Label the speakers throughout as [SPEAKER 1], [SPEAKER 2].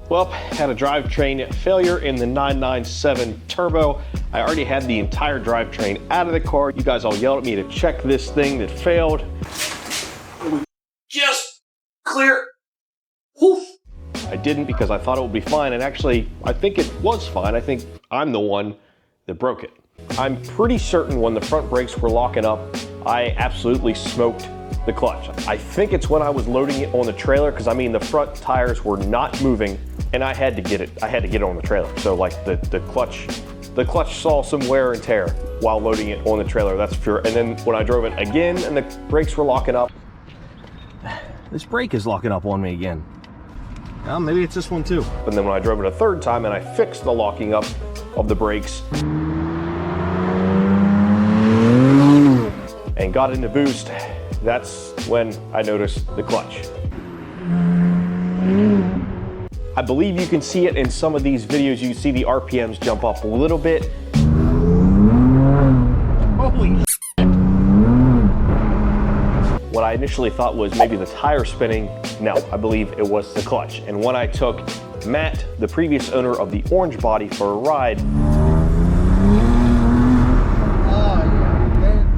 [SPEAKER 1] Well, had a drivetrain failure in the 997 Turbo. I already had the entire drivetrain out of the car. You guys all yelled at me to check this thing that failed. Just clear. Woof. I didn't because I thought it would be fine, and actually, I think it was fine. I think I'm the one that broke it. I'm pretty certain when the front brakes were locking up, I absolutely smoked the clutch. I think it's when I was loading it on the trailer, because I mean the front tires were not moving, and I had to get it on the trailer. So like the clutch saw some wear and tear while loading it on the trailer, that's for sure. And then when I drove it again and the brakes were locking up, this brake is locking up on me again. Well, maybe it's this one too. And then when I drove it a third time and I fixed the locking up of the brakes and got into boost, that's when I noticed the clutch. I believe you can see it in some of these videos. You can see the RPMs jump up a little bit. Holy shit. What I initially thought was maybe the tire spinning. No, I believe it was the clutch. And when I took Matt, the previous owner of the orange body, for a ride.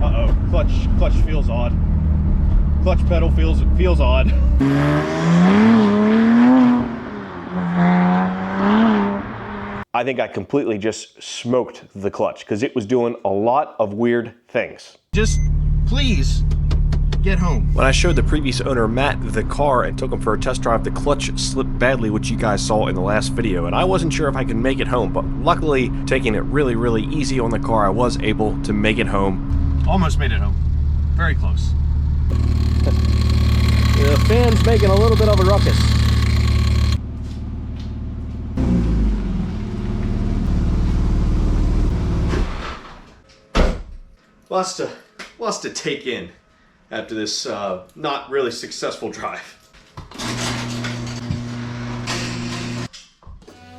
[SPEAKER 1] Uh-oh, clutch feels odd. Clutch pedal feels odd. I think I completely just smoked the clutch because it was doing a lot of weird things. Just please get home. When I showed the previous owner Matt the car and took him for a test drive, the clutch slipped badly, which you guys saw in the last video, and I wasn't sure if I could make it home, but luckily, taking it really easy on the car, I was able to make it home. Almost made it home. Very close. The fan's making a little bit of a ruckus. Lots to take in after this not really successful drive.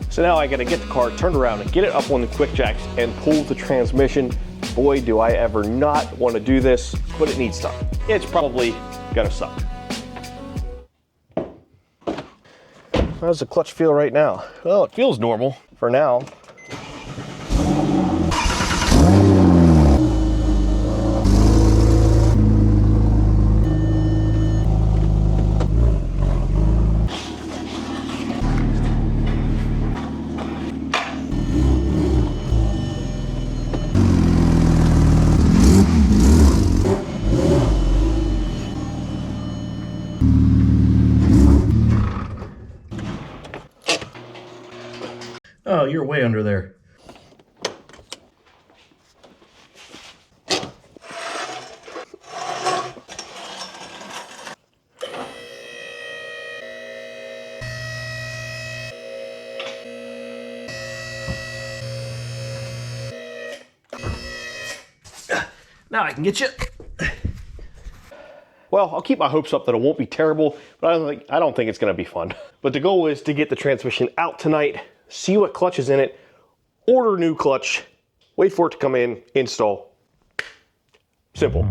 [SPEAKER 1] So now I gotta get the car turned around and get it up on the quick jacks and pull the transmission. Boy, do I ever not want to do this, but it needs time. It's probably gonna suck. How does the clutch feel right now? Well, it feels normal for now. Oh, you're way under there. Now I can get you. Well, I'll keep my hopes up that it won't be terrible, but I don't think it's gonna be fun. But the goal is to get the transmission out tonight, see what clutch is in it, order new clutch, wait for it to come in, install. Simple.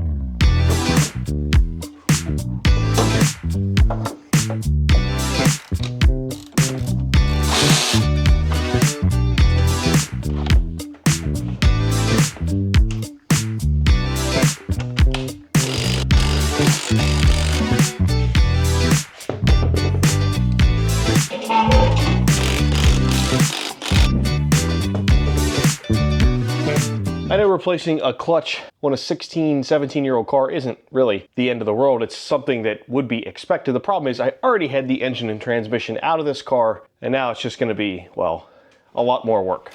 [SPEAKER 1] I know replacing a clutch on a 16, 17-year-old car isn't really the end of the world. It's something that would be expected. The problem is I already had the engine and transmission out of this car, and now it's just gonna be, well, a lot more work.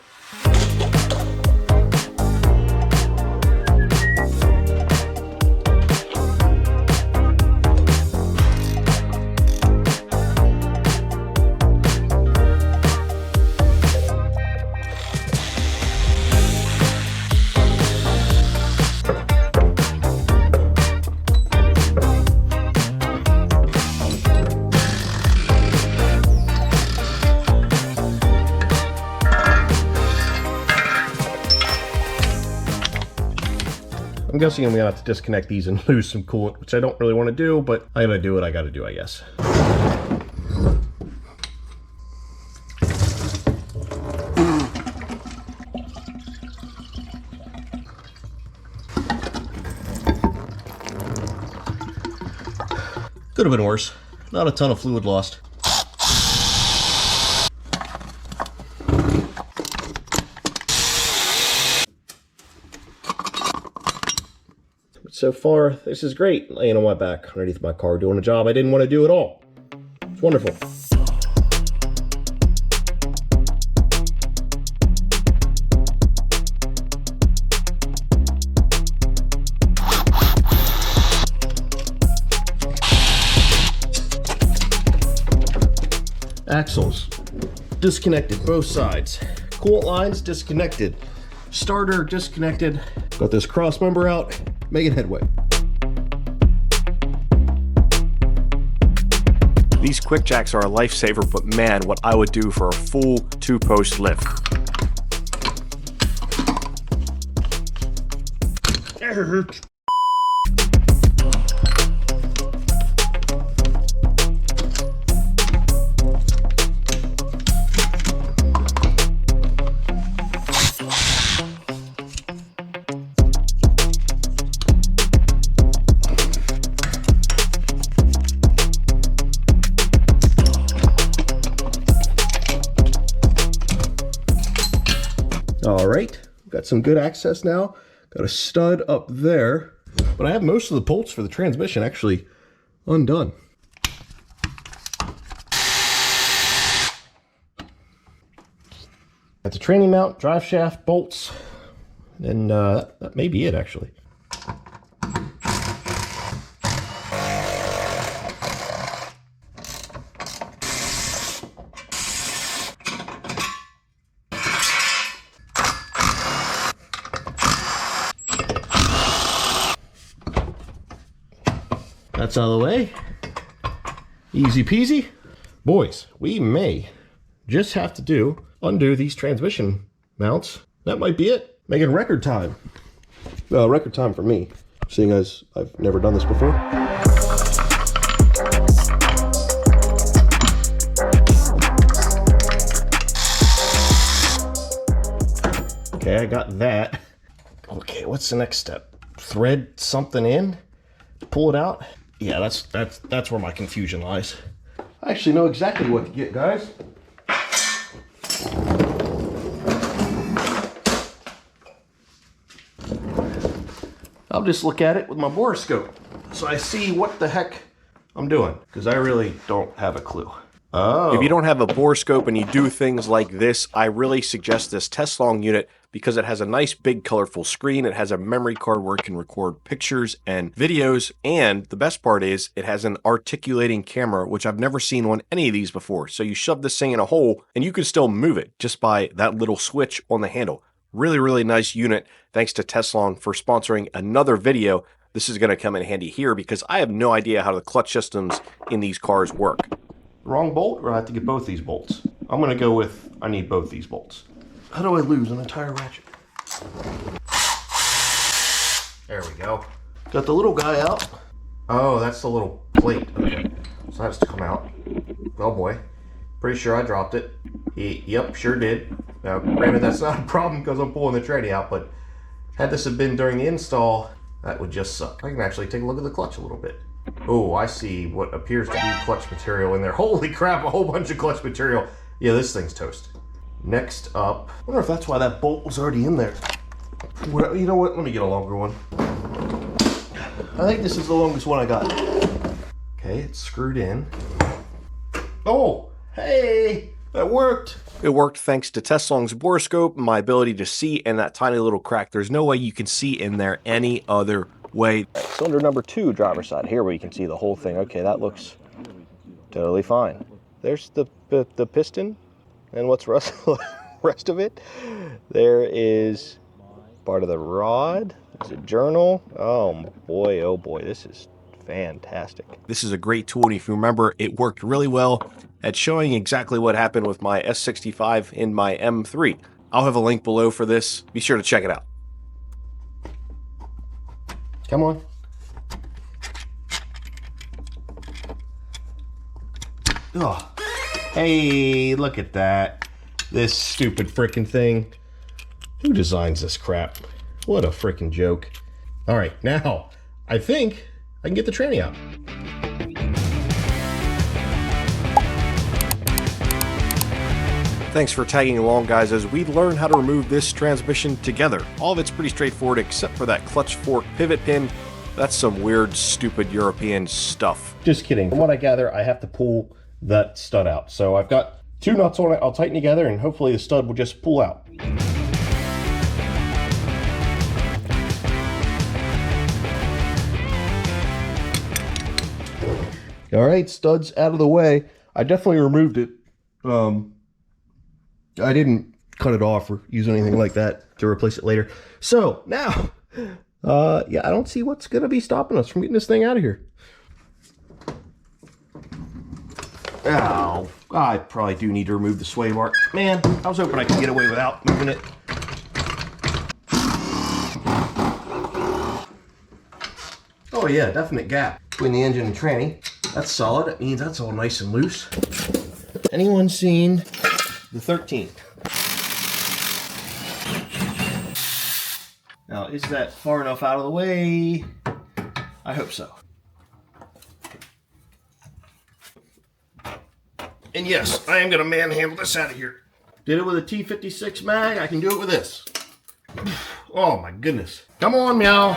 [SPEAKER 1] I'm guessing I'm gonna have to disconnect these and lose some coolant, which I don't really want to do, but I'm gonna do what I gotta do, I guess. Could have been worse. Not a ton of fluid lost. So far, this is great, laying on my back underneath my car doing a job I didn't want to do at all. It's wonderful. Axles disconnected, both sides. Coolant lines disconnected. Starter disconnected. Got this cross member out, making headway.
[SPEAKER 2] These quick jacks are a lifesaver, but man, what I would do for a full 2-post lift.
[SPEAKER 1] All right, got some good access now. Got a stud up there, but I have most of the bolts for the transmission actually undone. Got the training mount, drive shaft, bolts, and that may be it actually. That's out of the way. Easy peasy. Boys, we may just have to undo these transmission mounts. That might be it. Making record time. Well, record time for me, seeing as I've never done this before. Okay, I got that. Okay, what's the next step? Thread something in, pull it out. Yeah, that's where my confusion lies. I actually know exactly what to get, guys. I'll just look at it with my borescope so I see what the heck I'm doing, because I really don't have a clue. Oh.
[SPEAKER 2] If you don't have a borescope and you do things like this, I really suggest this Teslong unit because it has a nice big colorful screen. It has a memory card where it can record pictures and videos, and the best part is it has an articulating camera, which I've never seen on any of these before. So you shove this thing in a hole and you can still move it just by that little switch on the handle. Really, really nice unit. Thanks to Teslong for sponsoring another video. This is going to come in handy here because I have no idea how the clutch systems in these cars work.
[SPEAKER 1] Wrong bolt, or I have to get both these bolts? I'm going to go with I need both these bolts. How do I lose an entire ratchet? There we go. Got the little guy out. Oh, that's the little plate. Okay, so that has to come out. Oh boy. Pretty sure I dropped it. Yep, sure did. Now, granted, that's not a problem because I'm pulling the tranny out, but had this have been during the install, that would just suck. I can actually take a look at the clutch a little bit. Oh, I see what appears to be clutch material in there. Holy crap, a whole bunch of clutch material. Yeah, this thing's toast. Next up, I wonder if that's why that bolt was already in there. You know what? Let me get a longer one. I think this is the longest one I got. Okay, it's screwed in. Oh, hey, that worked.
[SPEAKER 2] It worked thanks to Teslong's borescope and my ability to see in that tiny little crack. There's no way you can see in there any other way.
[SPEAKER 1] Cylinder number 2, driver's side. Here where you can see the whole thing. Okay, that looks totally fine. There's the piston and what's rest of it. There is part of the rod. There's a journal. Oh boy, this is fantastic.
[SPEAKER 2] This is a great tool, and if you remember, it worked really well at showing exactly what happened with my S65 in my M3. I'll have a link below for this. Be sure to check it out.
[SPEAKER 1] Come on. Oh, hey, look at that. This stupid frickin' thing. Who designs this crap? What a frickin' joke. All right, now I think I can get the tranny out.
[SPEAKER 2] Thanks for tagging along, guys, as we learn how to remove this transmission together. All of it's pretty straightforward except for that clutch fork pivot pin. That's some weird, stupid European stuff.
[SPEAKER 1] Just kidding. From what I gather, I have to pull that stud out. So I've got 2 nuts on it. I'll tighten together and hopefully the stud will just pull out. All right, stud's out of the way. I definitely removed it. I didn't cut it off or use anything like that to replace it later. So now, yeah, I don't see what's going to be stopping us from getting this thing out of here. Oh, I probably do need to remove the sway bar. Man, I was hoping I could get away without moving it. Oh yeah, definite gap between the engine and tranny. That's solid. That means that's all nice and loose. Anyone seen the 13? Now, is that far enough out of the way? I hope so. And yes, I am going to manhandle this out of here. Did it with a T56 mag, I can do it with this. Oh my goodness. Come on, meow.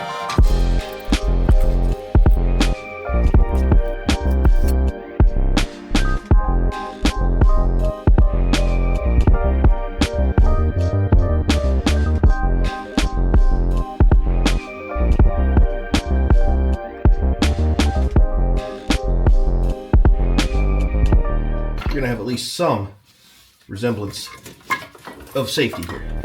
[SPEAKER 1] You're gonna have at least some resemblance of safety here.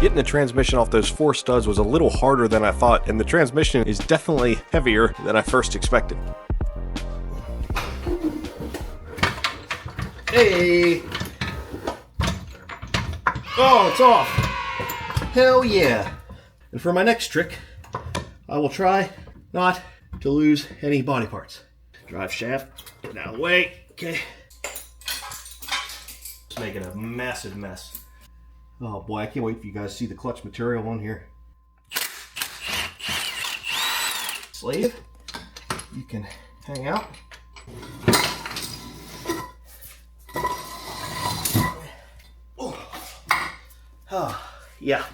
[SPEAKER 2] Getting the transmission off those 4 studs was a little harder than I thought, and the transmission is definitely heavier than I first expected.
[SPEAKER 1] Hey! Oh, it's off! Hell yeah! And for my next trick, I will try not to lose any body parts. Drive shaft, get out of the way. Okay. Just making a massive mess. Oh boy, I can't wait for you guys to see the clutch material on here. Slave, you can hang out. Oh, yeah.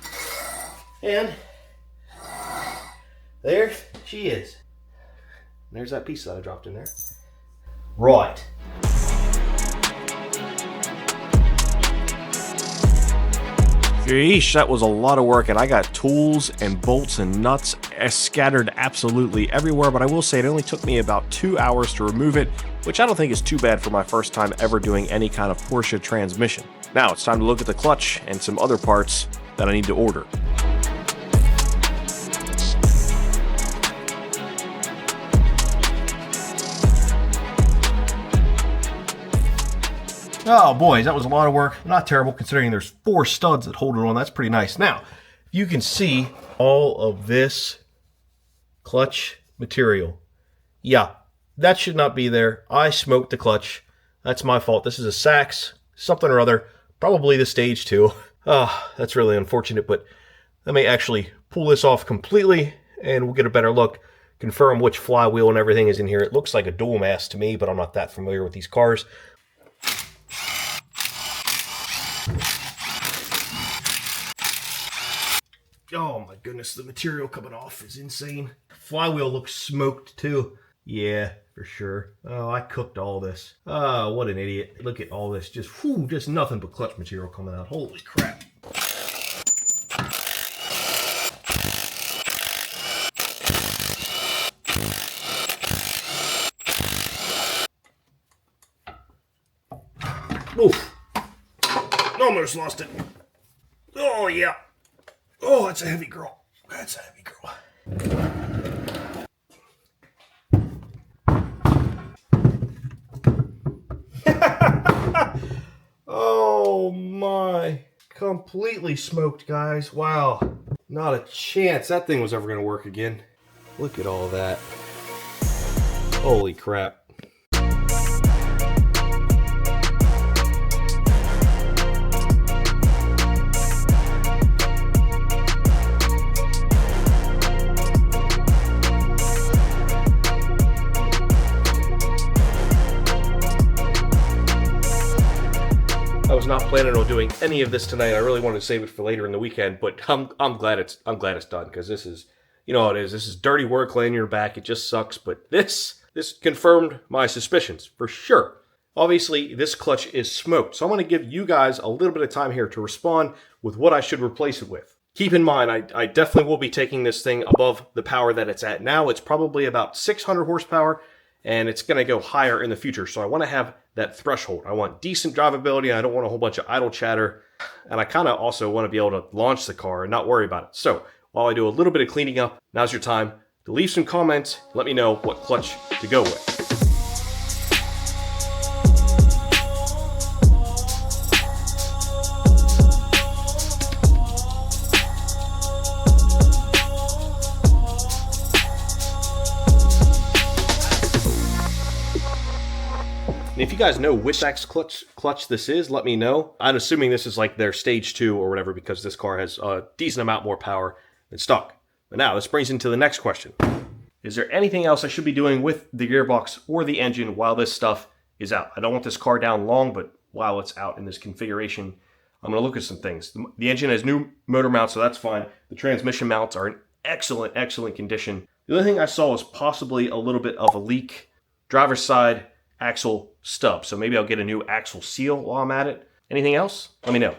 [SPEAKER 1] And there she is. There's that piece that I dropped in there. Right.
[SPEAKER 2] Yeesh, that was a lot of work, and I got tools and bolts and nuts scattered absolutely everywhere, but I will say it only took me about 2 hours to remove it, which I don't think is too bad for my first time ever doing any kind of Porsche transmission. Now it's time to look at the clutch and some other parts that I need to order.
[SPEAKER 1] Oh boys, that was a lot of work. Not terrible considering there's 4 studs that hold it on. That's pretty nice. Now, you can see all of this clutch material. Yeah, that should not be there. I smoked the clutch. That's my fault. This is a Sachs, something or other. Probably the stage 2. That's really unfortunate, but let me actually pull this off completely and we'll get a better look. Confirm which flywheel and everything is in here. It looks like a dual mass to me, but I'm not that familiar with these cars. Oh my goodness, the material coming off is insane. Flywheel looks smoked too. Yeah, for sure. Oh, I cooked all this. Oh, what an idiot. Look at all this. Just nothing but clutch material coming out. Holy crap. Oof. Almost lost it. Oh, yeah. Oh, that's a heavy girl. That's a heavy girl. Oh my. Completely smoked, guys. Wow. Not a chance that thing was ever going to work again. Look at all that. Holy crap. I was not planning on doing any of this tonight. I really wanted to save it for later in the weekend, but I'm glad it's done, because this is, you know how it is. This is dirty work laying on your back. It just sucks, but this confirmed my suspicions for sure. Obviously, this clutch is smoked, so I'm going to give you guys a little bit of time here to respond with what I should replace it with. Keep in mind, I definitely will be taking this thing above the power that it's at now. It's probably about 600 horsepower, and it's going to go higher in the future. So I want to have that threshold. I want decent drivability. I don't want a whole bunch of idle chatter. And I kind of also want to be able to launch the car and not worry about it. So while I do a little bit of cleaning up, now's your time to leave some comments. Let me know what clutch to go with. And if you guys know which X clutch this is, let me know. I'm assuming this is like their stage 2 or whatever, because this car has a decent amount more power than stock. But now this brings into the next question. Is there anything else I should be doing with the gearbox or the engine while this stuff is out? I don't want this car down long, but while it's out in this configuration, I'm going to look at some things. The engine has new motor mounts, so that's fine. The transmission mounts are in excellent condition. The only thing I saw was possibly a little bit of a leak. Driver's side axle stub, so maybe I'll get a new axle seal while I'm at it. Anything else? Let me know.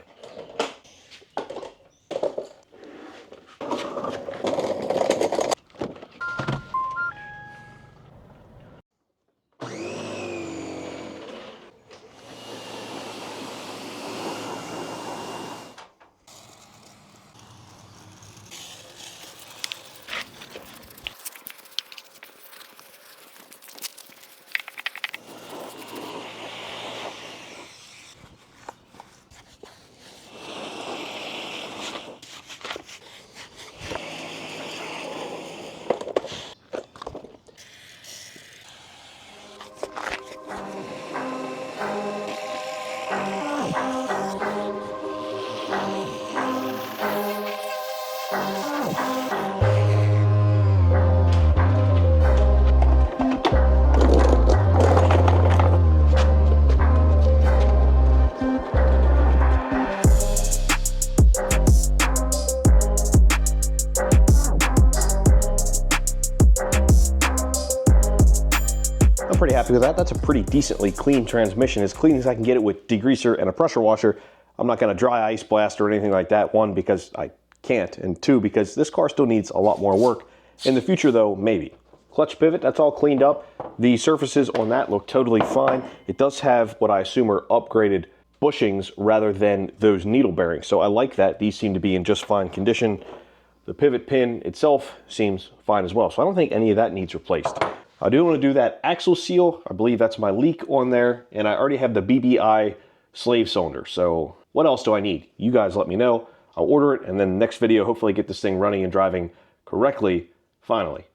[SPEAKER 1] I'm pretty happy with that. That's a pretty decently clean transmission, as clean as I can get it with degreaser and a pressure washer. I'm not going to dry ice blast or anything like that. One, because I can't, and two, because this car still needs a lot more work. In the future though, maybe. Clutch pivot, that's all cleaned up. The surfaces on that look totally fine. It does have what I assume are upgraded bushings rather than those needle bearings, so I like that. These seem to be in just fine condition. The pivot pin itself seems fine as well, so I don't think any of that needs replaced. I do want to do that axle seal. I believe that's my leak on there, and I already have the BBI slave cylinder. So what else do I need? You guys let me know. I'll order it, and then next video, hopefully get this thing running and driving correctly finally.